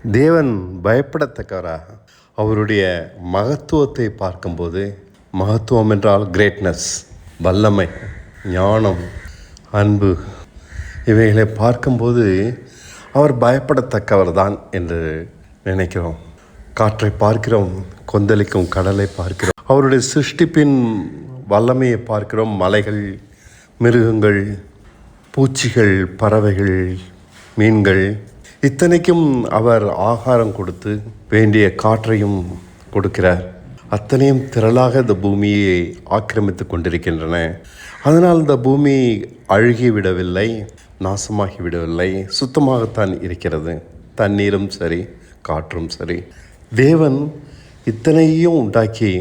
தேவன் பயப்படத்தக்கவராக அவருடைய மகத்துவத்தை பார்க்கும்போது, மகத்துவம் என்றால் கிரேட்னஸ், வல்லமை, ஞானம், அன்பு, இவைகளை பார்க்கும்போது அவர் பயப்படத்தக்கவர் தான் என்று நினைக்கிறோம். காற்றை பார்க்கிறோம், கொந்தளிக்கும் கடலை பார்க்கிறோம், அவருடைய சிருஷ்டிப்பின் வல்லமையை பார்க்கிறோம். மலைகள், மிருகங்கள், பூச்சிகள், பறவைகள், மீன்கள், இத்தனைக்கும் அவர் ஆகாரம் கொடுத்து வேண்டிய காற்றையும் கொடுக்கிறார். அத்தனையும் திரளாக இந்த பூமியை ஆக்கிரமித்து கொண்டிருக்கின்றன. அதனால் இந்த பூமி அழுகிவிடவில்லை, நாசமாகிவிடவில்லை, சுத்தமாகத்தான் இருக்கிறது. தண்ணீரும் சரி, காற்றும் சரி. தேவன் இத்தனையும் உண்டாக்கி,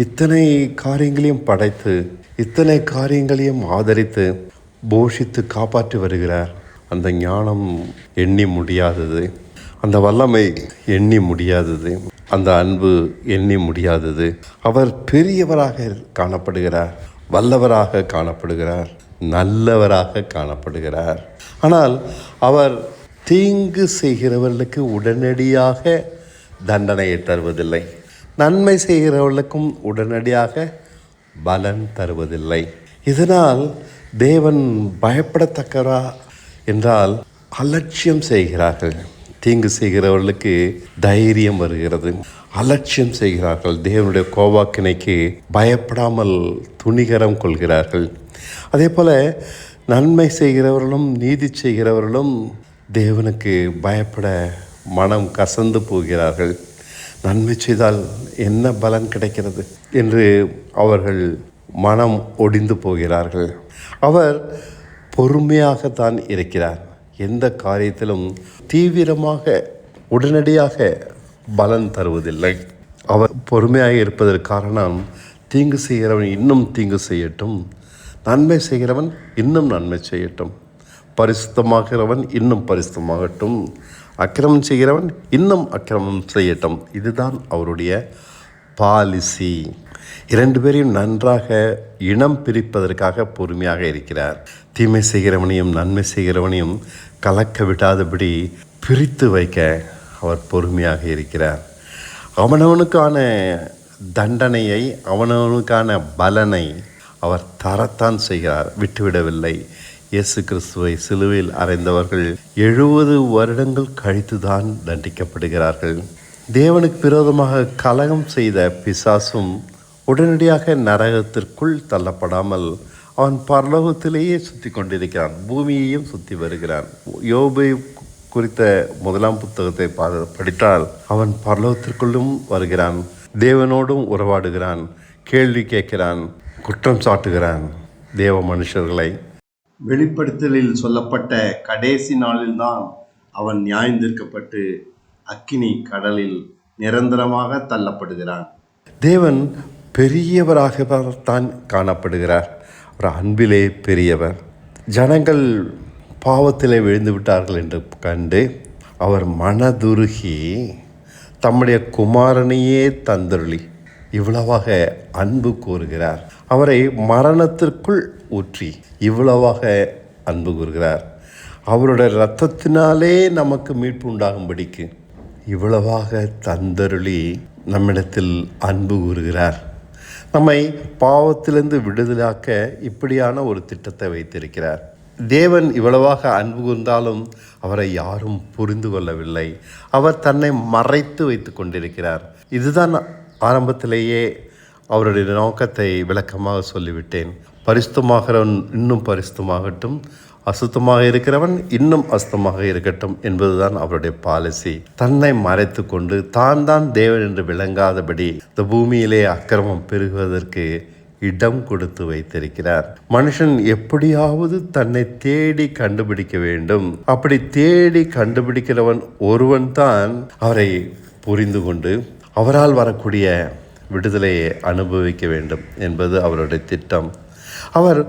இத்தனை காரியங்களையும் படைத்து, இத்தனை காரியங்களையும் ஆதரித்து, போஷித்து காப்பாற்றி வருகிறார். அந்த ஞானம் எண்ணி முடியாதது, அந்த வல்லமை எண்ணி முடியாதது, அந்த அன்பு எண்ணி முடியாதது. அவர் பெரியவராக காணப்படுகிறார், வல்லவராக காணப்படுகிறார், நல்லவராக காணப்படுகிறார். ஆனால் அவர் தீங்கு செய்கிறவர்களுக்கு உடனடியாக தண்டனையை தருவதில்லை, நன்மை செய்கிறவர்களுக்கும் உடனடியாக பலன் தருவதில்லை. இதனால் தேவன் பயப்படத்தக்கவரா என்றால் அலட்சியம் செய்கிறார்கள். தீங்கு செய்கிறவர்களுக்கு தைரியம் வருகிறது, அலட்சியம் செய்கிறார்கள். தேவனுடைய கோவாக்கினைக்கு பயப்படாமல் துணிகரம் கொள்கிறார்கள். அதே போல் நன்மை செய்கிறவர்களும் நீதி செய்கிறவர்களும் தேவனுக்கு பயப்பட மனம் கசந்து போகிறார்கள். நன்மை செய்தால் என்ன பலன் கிடைக்கிறது என்று அவர்கள் மனம் ஒடிந்து போகிறார்கள். அவர் பொறுமையாகத்தான் இருக்கிறார். எந்த காரியத்திலும் தீவிரமாக உடனடியாக பலன் தருவதில்லை. அவர் பொறுமையாக இருப்பதற்கு காரணம், தீங்கு செய்கிறவன் இன்னும் தீங்கு செய்யட்டும், நன்மை செய்கிறவன் இன்னும் நன்மை செய்யட்டும், பரிசுத்தமாகிறவன் இன்னும் பரிசுத்தமாகட்டும், அக்கிரமம் செய்கிறவன் இன்னும் அக்கிரமம் செய்யட்டும். இதுதான் அவருடைய பாலிசி. இரண்டு பேரையும் நன்றாக இனம் பிரிப்பதற்காக பொறுமையாக இருக்கிறார். தீமை செய்கிறவனையும் நன்மை செய்கிறவனையும் கலக்க விடாதபடி பிரித்து வைக்க அவர் பொறுமையாக இருக்கிறார். அவனவனுக்கான தண்டனையை, அவனவனுக்கான பலனை அவர் தரத்தான் செய்கிறார், விட்டுவிடவில்லை. இயேசு கிறிஸ்துவை சிலுவையில் அறைந்தவர்கள் 70 வருடங்கள் கழித்துதான் தண்டிக்கப்படுகிறார்கள். தேவனுக்கு விரோதமாக கலகம் செய்த பிசாசும் உடனடியாக நரகத்திற்குள் தள்ளப்படாமல் அவன் பரலோகத்திலேயே சுற்றி கொண்டிருக்கிறான், பூமியையும் சுற்றி வருகிறான். யோபை குறித்த 1 புத்தகத்தை படித்தால் அவன் பரலோகத்திற்குள்ளும் வருகிறான், தேவனோடும் உறவாடுகிறான், கேள்வி கேட்கிறான், குற்றம் சாட்டுகிறான் தேவ மனுஷர்களை. வெளிப்படுத்தலில் சொல்லப்பட்ட கடைசி நாளில்தான் அவன் நியாயந்தீர்க்கப்பட்டு அக்கினி கடலில் நிரந்தரமாக தள்ளப்படுகிறான். தேவன் பெரியவராகத்தான் காணப்படுகிறார். ஒரு அன்பிலே பெரியவர். ஜனங்கள் பாவத்திலே விழுந்து விட்டார்கள் என்று கண்டு அவர் மனதுருகி தம்முடைய குமாரனையே தந்தருளி இவ்வளவாக அன்பு கூறுகிறார். அவரை மரணத்திற்குள் ஊற்றி இவ்வளவாக அன்பு கூறுகிறார். அவருடைய இரத்தத்தினாலே நமக்கு மீட்பு உண்டாகும்படிக்கு இவ்வளவாக தந்தருளி நம்மிடத்தில் அன்பு கூறுகிறார். நம்மை பாவத்திலிருந்து விடுதலாக்க இப்படியான ஒரு திட்டத்தை வைத்திருக்கிறார். தேவன் இவ்வளவாக அன்பு கூர்ந்தாலும் அவரை யாரும் புரிந்து கொள்ளவில்லை. அவர் தன்னை மறைத்து வைத்து கொண்டிருக்கிறார். இதுதான் ஆரம்பத்திலேயே அவருடைய நோக்கத்தை விளக்கமாக சொல்லிவிட்டேன். பரிசுத்தமாகிறவன் இன்னும் பரிசுத்தமாகட்டும், அசுத்தமாக இருக்கிறவன் இன்னும் அசுத்தமாக இருக்கட்டும் என்பதுதான் அவருடைய பாலிசி. தன்னை மறைத்து கொண்டு தான் தேவன் என்று விளங்காதபடி இந்த பூமியிலே அக்கிரமம் பெருகுவதற்கு இடம் கொடுத்து வைத்திருக்கிறார். மனுஷன் எப்படியாவது தன்னை தேடி கண்டுபிடிக்க வேண்டும். அப்படி தேடி கண்டுபிடிக்கிறவன் ஒருவன் தான் அவரை புரிந்து கொண்டு அவரால் வரக்கூடிய விடுதலையை அனுபவிக்க வேண்டும் என்பது அவருடைய திட்டம். அவர்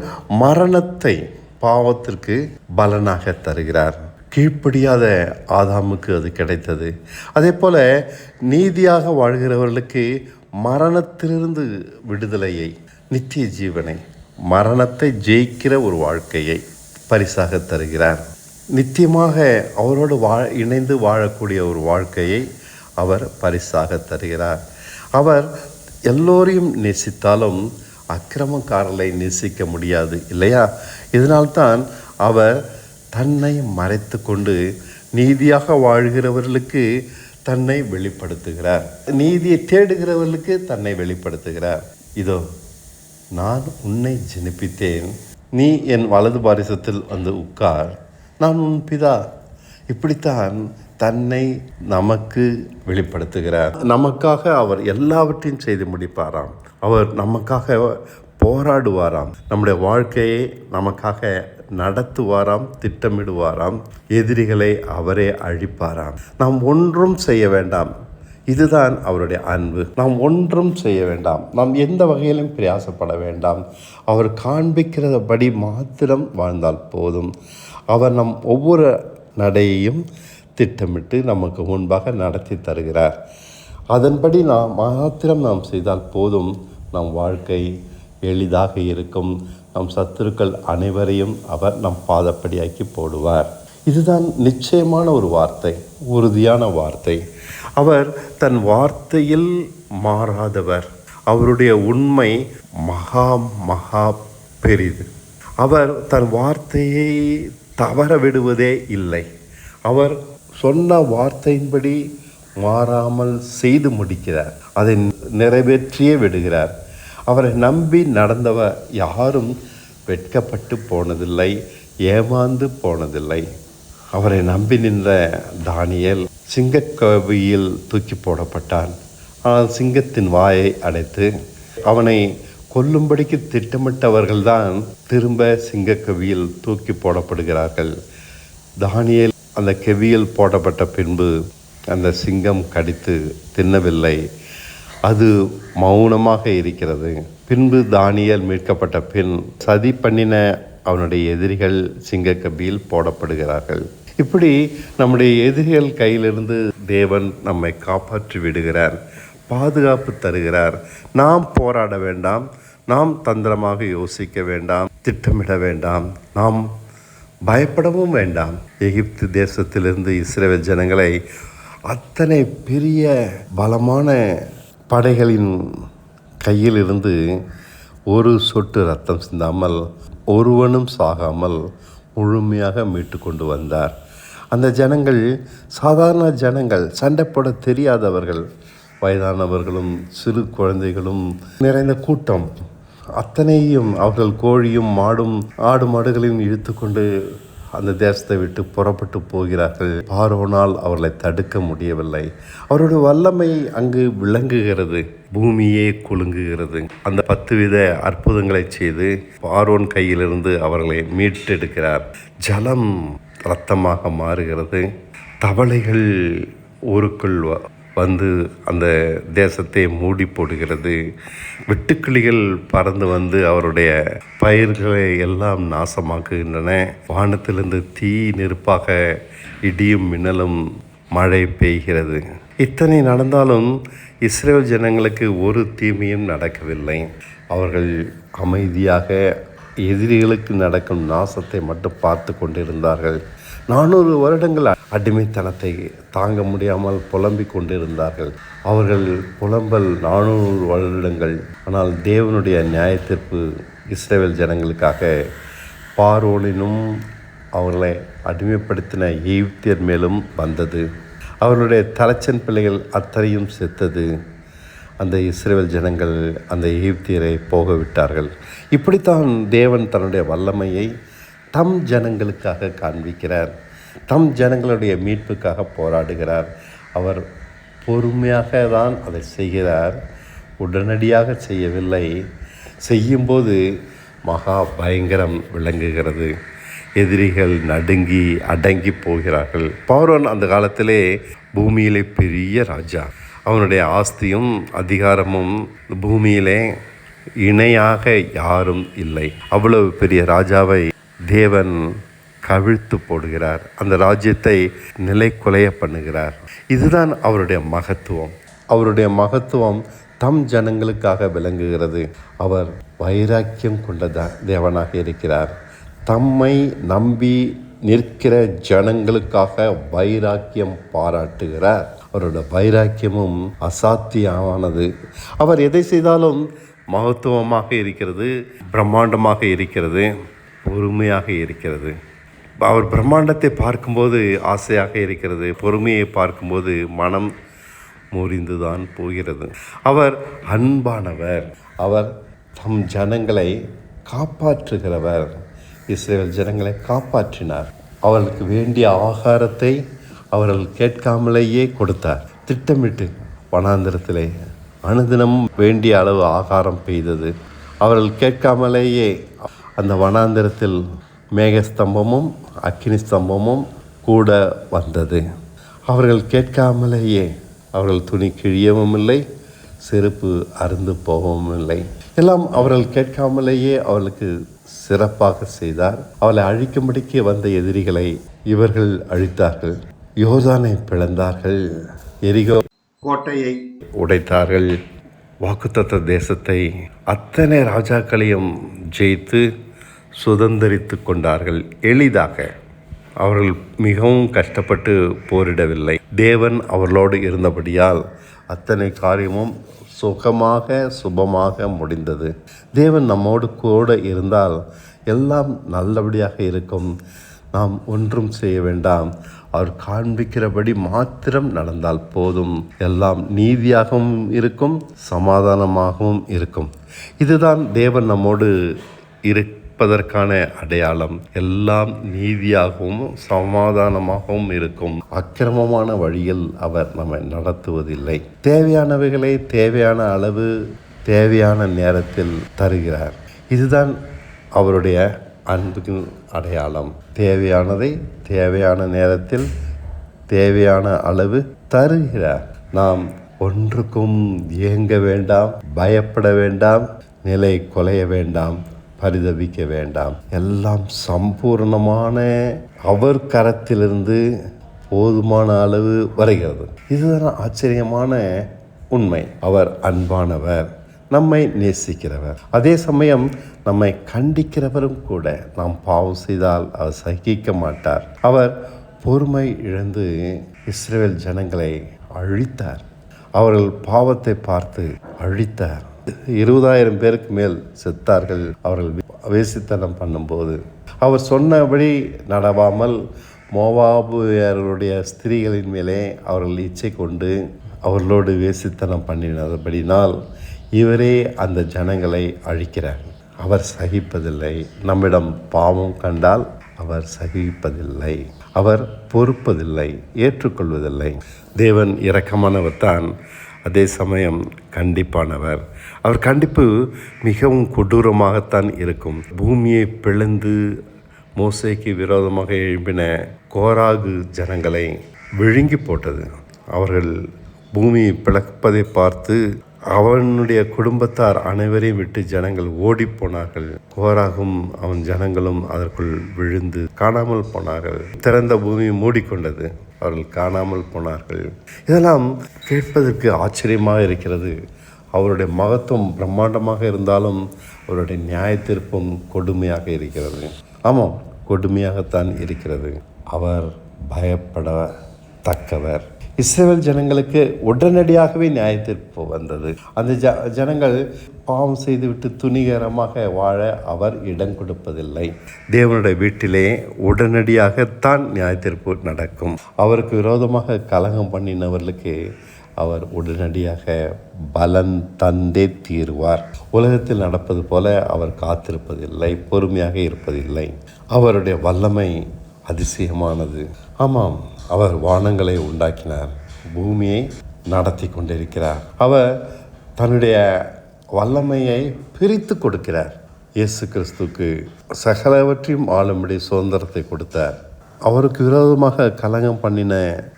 மரணத்தை பாவத்திற்கு பலனாக தருகிறார். கீழ்ப்படியாத ஆதாமுக்கு அது கிடைத்தது. அதே போல நீதியாக வாழ்கிறவர்களுக்கு மரணத்திலிருந்து விடுதலையை, நித்திய ஜீவனை, மரணத்தை ஜெயிக்கிற ஒரு வாழ்க்கையை பரிசாக தருகிறார். நித்தியமாக அவரோடு இணைந்து வாழக்கூடிய ஒரு வாழ்க்கையை அவர் பரிசாக தருகிறார். அவர் எல்லோரையும் நேசித்தாலும் அக்கிரமக்காரர்களை நேசிக்க முடியாது இல்லையா? இதனால்தான் அவர் தன்னை மறைத்து கொண்டு நீதியாக வாழ்கிறவர்களுக்கு தன்னை வெளிப்படுத்துகிறார். நீதியை தேடுகிறவர்களுக்கு தன்னை வெளிப்படுத்துகிறார். இதோ நான் உன்னை ஜனிப்பித்தேன், நீ என் வலது பாரிசத்தில் வந்து உட்கார், நான் உன் பிதா. இப்படித்தான் தன்னை நமக்கு வெளிப்படுத்துகிறார். நமக்காக அவர் எல்லாவற்றையும் செய்து முடிப்பாராம். அவர் நமக்காக போராடுவாராம். நம்முடைய வாழ்க்கையை நமக்காக நடத்துவாராம், திட்டமிடுவாராம். எதிரிகளை அவரே அழிப்பாராம். நாம் ஒன்றும் செய்ய வேண்டாம். இதுதான் அவருடைய அன்பு. நாம் ஒன்றும் செய்ய வேண்டாம், நாம் எந்த வகையிலும் பிரயாசப்பட வேண்டாம். அவர் காண்பிக்கிறபடி மாத்திரம் வாழ்ந்தால் போதும். அவர் நம் ஒவ்வொரு நடையையும் திட்டமிட்டு நமக்கு முன்பாக நடத்தி தருகிறார். அதன்படி நாம் செய்தால் போதும். நம் வாழ்க்கை எளிதாக இருக்கும். நம் சத்துருக்கள் அனைவரையும் அவர் நம் பாதப்படியாக்கி போடுவார். இதுதான் நிச்சயமான ஒரு வார்த்தை, உறுதியான வார்த்தை. அவர் தன் வார்த்தையில் மாறாதவர். அவருடைய உண்மை மகா மகா பெரிது. அவர் தன் வார்த்தையை தவற விடுவதே இல்லை. அவர் சொன்ன வார்த்தையின்படி மாறாமல் செய்து முடிக்கிறார். அதை நிறைவேற்றியே விடுகிறார். அவரை நம்பி நடந்தவர் யாரும் வெட்கப்பட்டு போனதில்லை, ஏமாந்து போனதில்லை. அவரை நம்பி நின்ற தானியேல் சிங்கக்கவியில் தூக்கி போடப்பட்டான். ஆனால் சிங்கத்தின் வாயை அடைத்து அவனை கொல்லும்படிக்கு திட்டமிட்டவர்கள்தான் திரும்ப சிங்கக்கவியில் தூக்கி போடப்படுகிறார்கள். தானியேல் அந்த கெவியில் போடப்பட்ட பின்பு அந்த சிங்கம் கடித்து தின்னவில்லை, அது மௌனமாக இருக்கிறது. பின்பு தானியேல் மீட்கப்பட்ட பின் சதி பண்ணின அவனுடைய எதிரிகள் சிங்கக்கவியில் போடப்படுகிறார்கள். இப்படி நம்முடைய எதிரிகள் கையிலிருந்து தேவன் நம்மை காப்பாற்றி விடுகிறார், பாதுகாப்பு தருகிறார். நாம் போராட வேண்டாம், நாம் தந்திரமாக யோசிக்க வேண்டாம், திட்டமிட வேண்டாம், நாம் பயப்படவும் வேண்டாம். எகிப்து தேசத்திலிருந்து இஸ்ரவேல் ஜனங்களை அத்தனை பெரிய பலமான படைகளின் கையிலிருந்து ஒரு சொட்டு ரத்தம் சிந்தாமல், ஒருவனும் சாகாமல் முழுமையாக மீட்டு கொண்டு வந்தார். அந்த ஜனங்கள் சாதாரண ஜனங்கள், சண்டை போட தெரியாதவர்கள், வயதானவர்களும் சிறு குழந்தைகளும் நிறைந்த கூட்டம். அத்தனையும் அவர்கள் கோழியும் மாடும் ஆடு மாடுகளையும் இழுத்து கொண்டு அந்த தேசத்தை விட்டு புறப்பட்டு போகிறார்கள். பார்வோனால் அவர்களை தடுக்க முடியவில்லை. அவருடைய வல்லமை அங்கு விளங்குகிறது, பூமியே குலுங்குகிறது. அந்த 10 வித அற்புதங்களை செய்து பார்வோன் கையிலிருந்து அவர்களை மீட்டெடுக்கிறார். ஜலம் இரத்தமாக மாறுகிறது. தவளைகள் ஊருக்குள் வந்து அந்த தேசத்தை மூடி போடுகிறது. வெட்டுக்கிளிகள் பறந்து வந்து அவருடைய பயிர்களை எல்லாம் நாசமாக்குகின்றன. வானத்திலிருந்து தீ நெருப்பாக இடியும் மின்னலும் மழை பெய்கிறது. இத்தனை நடந்தாலும் இஸ்ரேல் ஜனங்களுக்கு ஒரு தீமையும் நடக்கவில்லை. அவர்கள் அமைதியாக எதிரிகளுக்கு நடக்கும் நாசத்தை மட்டும் பார்த்து கொண்டிருந்தார்கள். 400 வருடங்கள் அடிமைத்தனத்தை தாங்க முடியாமல் புலம்பிக் கொண்டிருந்தார்கள். அவர்கள் புலம்பல் 400 வருடங்கள். ஆனால் தேவனுடைய நியாயத்தீர்ப்பு இஸ்ரவேல் ஜனங்களுக்காக பார்வோனினும் அவர்களை அடிமைப்படுத்தின எகிப்தியர் மேலும் வந்தது. அவர்களுடைய தலைச்சன் பிள்ளைகள் அத்தனையும் செத்தது. அந்த இஸ்ரவேல் ஜனங்கள் அந்த எகிப்தியரை போக விட்டார்கள். இப்படித்தான் தேவன் தன்னுடைய வல்லமையை தம் ஜனங்களுக்காக காண்பிக்கிறார். தம் ஜனங்களுடைய மீட்புக்காக போராடுகிறார். அவர் பொறுமையாக தான் அதை செய்கிறார், உடனடியாக செய்யவில்லை. செய்யும்போது மகா பயங்கரம் விளங்குகிறது. எதிரிகள் நடுங்கி அடங்கி போகிறார்கள். பார்வோன் அந்த காலத்திலே பூமியிலே பெரிய ராஜா. அவனுடைய ஆஸ்தியும் அதிகாரமும் பூமியிலே இணையாக யாரும் இல்லை. அவ்வளவு பெரிய ராஜாவை தேவன் கவிழ்த்து போடுகிறார். அந்த ராஜ்யத்தை நிலைக்குலைய பண்ணுகிறார். இதுதான் அவருடைய மகத்துவம். அவருடைய மகத்துவம் தம் ஜனங்களுக்காக விளங்குகிறது. அவர் வைராக்கியம் கொண்ட தேவனாக இருக்கிறார். தம்மை நம்பி நிற்கிற ஜனங்களுக்காக வைராக்கியம் பாராட்டுகிறார். அவரோட வைராக்கியமும் அசாத்தியமானது. அவர் எதை செய்தாலும் மகத்துவமாக இருக்கிறது, பிரம்மாண்டமாக இருக்கிறது, பொறுமையாக இருக்கிறது. அவர் பிரம்மாண்டத்தை பார்க்கும்போது ஆசையாக இருக்கிறது, பொறுமையை பார்க்கும்போது மனம் முறிந்துதான் போகிறது. அவர் அன்பானவர், அவர் தம் ஜனங்களை காப்பாற்றுகிறவர். இஸ்ரவேல் ஜனங்களை காப்பாற்றினார். அவர்களுக்கு வேண்டிய ஆகாரத்தை அவர்கள் கேட்காமலேயே கொடுத்தார். திட்டமிட்டு வனாந்திரத்திலே அனுதினம் வேண்டிய அளவு ஆகாரம் பெய்தது. அவர்கள் கேட்காமலேயே அந்த வனாந்திரத்தில் மேகஸ்தம்பமும் அக்கினி ஸ்தம்பமும் கூட வந்தது. அவர்கள் கேட்காமலேயே அவர்கள் துணி கிழியவும் இல்லை, செருப்பு அருந்து போகவும் இல்லை. எல்லாம் அவர்கள் கேட்காமலேயே அவர்களுக்கு சிறப்பாக செய்தார். அவளை அழிக்கும்படிக்கு வந்த எதிரிகளை இவர்கள் அழித்தார்கள். யோர்தானை பிளந்தார்கள், எரிகோ கோட்டையை உடைத்தார்கள். வாக்குத்தத்த தேசத்தை அத்தனை ராஜாக்களையும் ஜெயித்து சுதந்திரித்து கொண்டார்கள் எளிதாக. அவர்கள் மிகவும் கஷ்டப்பட்டு போரிடவில்லை. தேவன் அவர்களோடு இருந்தபடியால் அத்தனை காரியமும் சுபமாக முடிந்தது. தேவன் நம்மோடு கூட இருந்தால் எல்லாம் நல்லபடியாக இருக்கும். நாம் ஒன்றும் செய்ய வேண்டாம். அவர் காண்பிக்கிறபடி மாத்திரம் நடந்தால் போதும். எல்லாம் நீதியாகவும் இருக்கும், சமாதானமாகவும் இருக்கும். இதுதான் தேவன் நம்மோடு இருப்பதற்கான அடையாளம். எல்லாம் நீதியாகவும் சமாதானமாகவும் இருக்கும். அக்கிரமமான வழியில் அவர் நம்மை நடத்துவதில்லை. தேவையானவைகளை தேவையான அளவு தேவையான நேரத்தில் தருகிறார். இதுதான் அவருடைய அன்புக்கு அடையாளம். தேவையானதை தேவையான நேரத்தில் தேவையான அளவு தருகிறார். நாம் ஒன்றுக்கும் ஏங்க வேண்டாம், பயப்பட வேண்டாம், நிலை குலைய வேண்டாம், பரிதவிக்க வேண்டாம். எல்லாம் சம்பூர்ணமான அவர் கரத்திலிருந்து போதுமான அளவு வருகிறது. இதுதான் ஆச்சரியமான உண்மை. அவர் அன்பானவர், நம்மை நேசிக்கிறவர், அதே சமயம் நம்மை கண்டிக்கிறவரும் கூட. நாம் பாவம் செய்தால் அவர் சகிக்க மாட்டார். அவர் பொறுமை இழந்து இஸ்ரவேல் ஜனங்களை அழித்தார். அவர்கள் பாவத்தை பார்த்து அழித்தார். 20,000 பேருக்கு மேல் செத்தார்கள் அவர்கள் வேசித்தனம் பண்ணும்போது. அவர் சொன்னபடி நடவாமல் மோவாபியர்களுடைய ஸ்திரீகளின் மேலே அவர்கள் இச்சை கொண்டு அவர்களோடு வேசித்தனம் பண்ணினபடினால் இவரே அந்த ஜனங்களை அழிக்கிறார். அவர் சகிப்பதில்லை. நம்மிடம் பாவம் கண்டால் அவர் சகிப்பதில்லை, அவர் பொறுப்பதில்லை, ஏற்றுக்கொள்வதில்லை. தேவன் இரக்கமானவர் தான், அதே சமயம் கண்டிப்பானவர். அவர் கண்டிப்பு மிகவும் கொடூரமாகத்தான் இருக்கும். பூமியை பிளந்து மோசேக்கு விரோதமாக எழுப்பின கோராகு ஜனங்களை விழுங்கி போட்டது. அவர்கள் பூமியை பிளப்பதை பார்த்து அவனுடைய குடும்பத்தார் அனைவரையும் விட்டு ஜனங்கள் ஓடி போனார்கள். கோராகும் அவன் ஜனங்களும் அதற்குள் விழுந்து காணாமல் போனார்கள். திறந்த பூமி மூடிக்கொண்டது, அவர்கள் காணாமல் போனார்கள். இதெல்லாம் கேட்பதற்கு ஆச்சரியமாக இருக்கிறது. அவருடைய மகத்துவம் பிரம்மாண்டமாக இருந்தாலும் அவருடைய நியாயத்தீர்ப்பும் கொடுமையாக இருக்கிறது. ஆமாம், கொடுமையாகத்தான் இருக்கிறது. அவர் பயப்படத்தக்கவர். இஸ்ரவேல் ஜனங்களுக்கு உடனடியாகவே நியாயத்தீர்ப்பு வந்தது. அந்த ஜனங்கள் பாவம் செய்துவிட்டு துணிகரமாக வாழ அவர் இடம் கொடுப்பதில்லை. தேவனுடைய வீட்டிலே உடனடியாகத்தான் நியாயத்தீர்ப்பு நடக்கும். அவருக்கு விரோதமாக கலகம் பண்ணினவர்களுக்கு அவர் உடனடியாக பலன் தந்தே தீர்வார். உலகத்தில் நடப்பது போல அவர் காத்திருப்பதில்லை, பொறுமையாக இருப்பதில்லை. அவருடைய வல்லமை அதிசயமானது. ஆமாம், அவர் வானங்களை உண்டாக்கினார், பூமியை நடத்தி கொண்டிருக்கிறார். அவர் தன்னுடைய வல்லமையை பிரித்து கொடுக்கிறார். இயேசு கிறிஸ்துக்கு சகலவற்றையும் ஆளும்படி சுதந்திரத்தை கொடுத்தார். அவருக்கு விரோதமாக கலகம் பண்ணின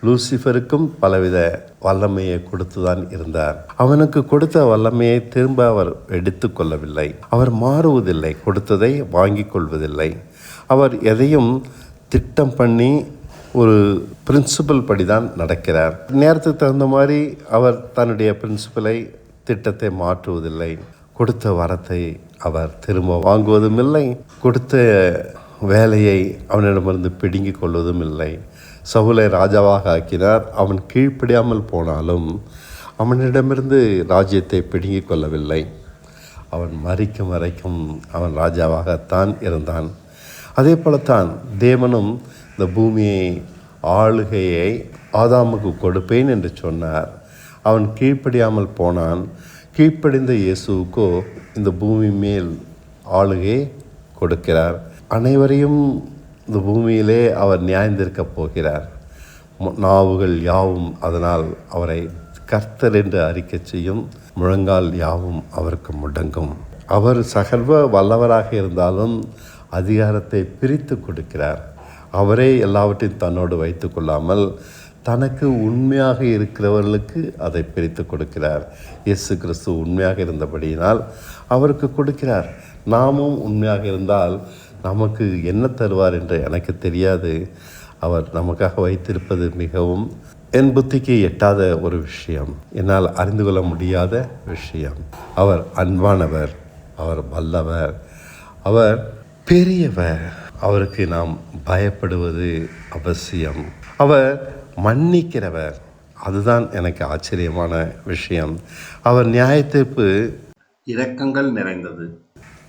லூசிஃபருக்கும் பலவித வல்லமையை கொடுத்துதான் இருந்தார். அவனுக்கு கொடுத்த வல்லமையை திரும்ப அவர் எடுத்து கொள்ளவில்லை. அவர் மாறுவதில்லை, கொடுத்ததை வாங்கி கொள்வதில்லை. அவர் எதையும் திட்டம் பண்ணி ஒரு பிரின்சிபல் படி தான் நடக்கிறார். நேரத்துக்கு தகுந்த மாதிரி அவர் தன்னுடைய பிரின்சிபலை, திட்டத்தை மாற்றுவதில்லை. கொடுத்த வரத்தை அவர் திரும்ப வாங்குவதும் இல்லை, கொடுத்த வேலையை அவனிடமிருந்து பிடுங்கிக் கொள்வதும் இல்லை. சவுலை ராஜாவாக ஆக்கினார். அவன் கீழ்ப்படியாமல் போனாலும் அவனிடமிருந்து ராஜ்யத்தை பிடுங்கிக் கொள்ளவில்லை. அவன் மரிக்கும் வரைக்கும் அவன் ராஜாவாகத்தான் இருந்தான். அதே போலத்தான் தேவனும் இந்த பூமியை ஆளுகையை ஆதாமுக்கு கொடுப்பேன் என்று சொன்னார். அவன் கீழ்ப்படியாமல் போனான். கீழ்ப்படிந்த இயேசுவுக்கோ இந்த பூமி மேல் ஆளுகையை கொடுக்கிறார். அனைவரையும் இந்த பூமியிலே அவர் நியாயந்திருக்கப் போகிறார். நாவுகள் யாவும் அதனால் அவரை கர்த்தர் என்று அறிக்கை செய்யும். முழங்கால் யாவும் அவருக்கு முடங்கும். அவர் சகர்வ வல்லவராக இருந்தாலும் அதிகாரத்தை பிரித்து கொடுக்கிறார். அவரே எல்லாவற்றையும் தன்னோடு வைத்து கொள்ளாமல் தனக்கு உண்மையாக இருக்கிறவர்களுக்கு அதை பிரித்து கொடுக்கிறார். இயேசு கிறிஸ்து உண்மையாக இருந்தபடியினால் அவருக்கு கொடுக்கிறார். நாமும் உண்மையாக இருந்தால் நமக்கு என்ன தருவார் என்று எனக்கு தெரியாது. அவர் நமக்காக வைத்திருப்பது மிகவும் என் புத்திக்கு எட்டாத ஒரு விஷயம், என்னால் அறிந்து கொள்ள முடியாத விஷயம். அவர் அன்பானவர், அவர் வல்லவர், அவர் பெரியவர். அவருக்கு நாம் பயப்படுவது அவசியம். அவர் மன்னிக்கிறவர், அதுதான் எனக்கு ஆச்சரியமான விஷயம். அவர் நியாயத்தீர்ப்பு இரக்கங்கள் நிறைந்தது,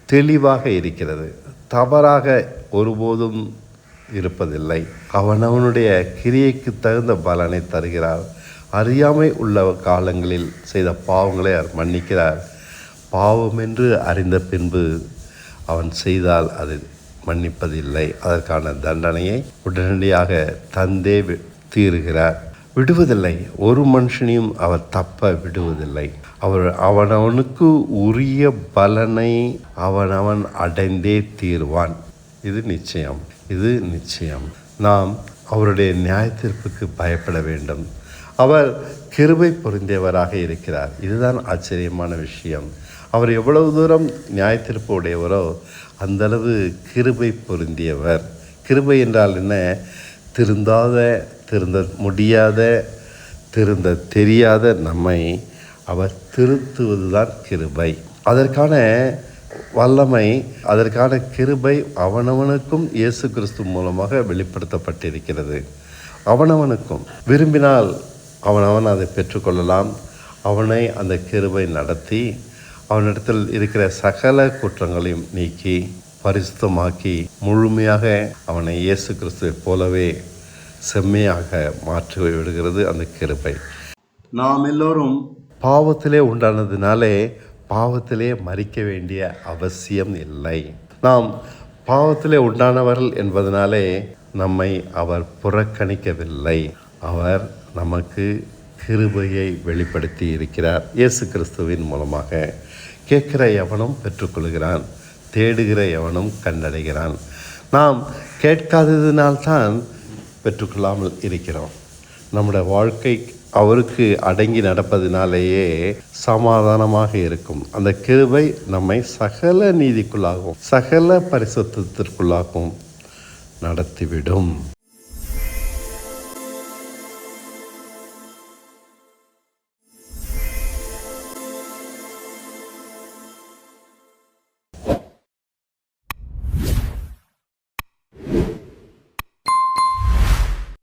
தெளிவாக இருக்கிறது, தவறாக ஒருபோதும் இருப்பதில்லை. அவனவனுடைய கிரியைக்கு தகுந்த பலனை தருகிறார். அறியாமை உள்ள காலங்களில் செய்த பாவங்களை அவர் மன்னிக்கிறார். பாவம் என்று அறிந்த பின்பு அவன் செய்தால் அது மன்னிப்பதில்லை. அதற்கான தண்டனையை உடனடியாக தந்தே தீருகிறார். விடுவதில்லை. ஒரு மனுஷனையும் அவர் தப்ப விடுவதில்லை. அவனவனுக்கு உரிய பலனை அவனவன் அடைந்தே தீர்வான். இது நிச்சயம், இது நிச்சயம். நாம் அவருடைய நியாயத்தீர்ப்புக்கு பயப்பட வேண்டும். அவர் கிருபை பொருந்தியவராக இருக்கிறார். இதுதான் ஆச்சரியமான விஷயம். அவர் எவ்வளவு தூரம் நியாயத்தீர்ப்பு உடையவரோ அந்தளவு கிருபை பொருந்தியவர். கிருபை என்றால் என்ன? திருந்த முடியாத, திருந்த தெரியாத நம்மை அவர் திருத்துவதுதான் கிருபை. அதற்கான வல்லமை, அதற்கான கிருபை அவனவனுக்கும் இயேசு கிறிஸ்து மூலமாக வெளிப்படுத்தப்பட்டிருக்கிறது. அவனவனுக்கும் விரும்பினால் அவனவன் அதை பெற்றுக்கொள்ளலாம். அவனை அந்த கிருபை நடத்தி அவனிடத்தில் இருக்கிற சகல குற்றங்களையும் நீக்கி பரிசுத்தமாக்கி முழுமையாக அவனை இயேசு கிறிஸ்துவை போலவே செம்மையாக மாற்றி விடுகிறது அந்த கிருபை. நாம் எல்லோரும் பாவத்திலே உண்டானதினாலே பாவத்திலே மரிக்க வேண்டிய அவசியம் இல்லை. நாம் பாவத்திலே உண்டானவர்கள் என்பதனாலே நம்மை அவர் புறக்கணிக்கவில்லை. அவர் நமக்கு கிருபையை வெளிப்படுத்தி இருக்கிறார் இயேசு கிறிஸ்துவின் மூலமாக. கேட்கிற எவனும் பெற்றுக்கொள்கிறான், தேடுகிற எவனும் கண்டடைகிறான். நாம் கேட்காததினால்தான் பெற்றுக்கொள்ளாமல் இருக்கிறோம். நம்முடைய வாழ்க்கை அவருக்கு அடங்கி நடப்பதினாலேயே சமாதானமாக இருக்கும். அந்த கிருபை நம்மை சகல நீதிக்குள்ளாகவும் சகல பரிசுத்தத்திற்குள்ளாகவும் நடத்திவிடும்.